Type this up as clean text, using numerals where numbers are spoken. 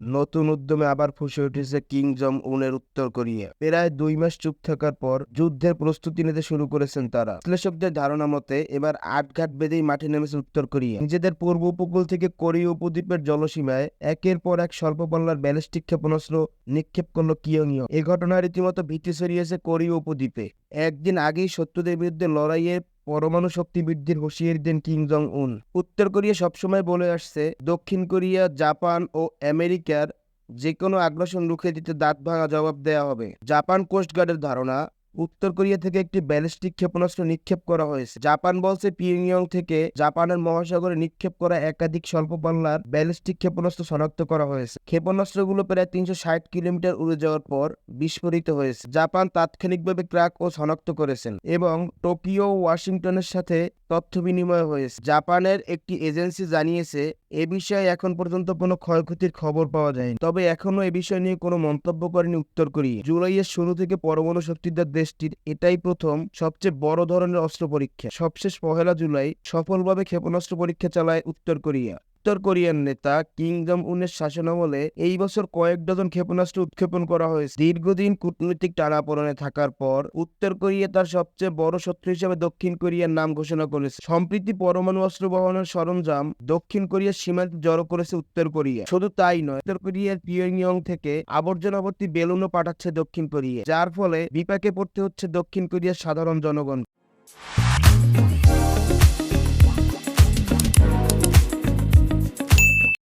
নতুন উদ্যমে আবার ফুঁসে উঠেছে কিং জং উনের উত্তর কোরিয়া। প্রায় 2 মাস চুপ থাকার পর যুদ্ধের প্রস্তুতি নিতে শুরু করেছেন তারা। বিশ্লেষকদের ধারণা মতে এবার আটঘাট বেঁধেই মাঠে নেমেছে উত্তর কোরিয়া। নিজেদের পূর্ব উপকূল থেকে কোরীয় উপদ্বীপের জলসীমায় একের পর এক স্বল্প পাল্লার ব্যালিস্টিক ক্ষেপণাস্ত্র নিক্ষেপ করল কিয়ংইয়ং। এ ঘটনায় রীতিমতো ভীতি ছড়িয়েছে কোরীয় উপদ্বীপে। একদিন আগেই শত্রুদের বিরুদ্ধে লড়াইয়ে পরমাণু শক্তি বৃদ্ধির হুঁশিয়ারি দেন কিম জং উন। উত্তর কোরিয়া সবসময় বলে আসছে দক্ষিণ কোরিয়া, জাপান ও আমেরিকার যেকোনো আগ্রাসন রুখে দিতে দাঁত ভাঙা জবাব দেয়া হবে। জাপান কোস্টগার্ডের ধারণা, উত্তর কোরিয়া থেকে একটি ব্যালিস্টিক ক্ষেপণাস্ত্র নিক্ষেপ করা হয়েছে। জাপান বলছে পিয়ংইয়ং থেকে জাপানের মহাসাগরে নিক্ষেপ করা একাধিক স্বল্প পাল্লার ব্যালিস্টিক ক্ষেপণাস্ত্র শনাক্ত করা হয়েছে। ক্ষেপণাস্ত্রগুলো প্রায় 360 কিলোমিটার উড়ে যাওয়ার পর বিস্ফোরিত হয়েছে। জাপান তাৎক্ষণিকভাবে ট্র্যাক ও শনাক্ত করেছেন এবং টোকিও ও ওয়াশিংটনের সাথে তথ্য বিনিময় হয়েছে। জাপানের একটি এজেন্সি জানিয়েছে এ বিষয়ে এখন পর্যন্ত কোনো ক্ষয়ক্ষতির খবর পাওয়া যায়নি। তবে এখনো এ বিষয় নিয়ে কোনো মন্তব্য করেনি উত্তর কোরিয়া। জুলাইয়ের শুরু থেকে পরমাণু শক্তিধর দেশটির এটাই প্রথম সবচেয়ে বড় ধরনের অস্ত্র পরীক্ষা। সবশেষ 1 জুলাই সফলভাবে ক্ষেপণাস্ত্র পরীক্ষা চালায় উত্তর কোরিয়া। উত্তর কোরিয়ার নেতা কিম জং উনের শাসনামলে এই বছর কয়েক ডজন ক্ষেপণাস্ত্র উৎক্ষেপণ করা হয়েছে। দীর্ঘদিন কূটনৈতিক টানাপোড়েনে থাকার পর উত্তর কোরিয়া তার সবচেয়ে বড় শত্রু হিসেবে দক্ষিণ কোরিয়ার নাম ঘোষণা করেছে। সম্প্রতি পরমাণু অস্ত্র বহনের সরঞ্জাম দক্ষিণ কোরিয়ার সীমান্তে জড়ো করেছে উত্তর কোরিয়া। শুধু তাই নয়, উত্তর কোরিয়ার পিয়ংইয়ং থেকে আবর্জনা ভর্তি বেলুনও পাঠাচ্ছে দক্ষিণ কোরিয়া, যার ফলে বিপাকে পড়তে হচ্ছে দক্ষিণ কোরিয়ার সাধারণ জনগণ।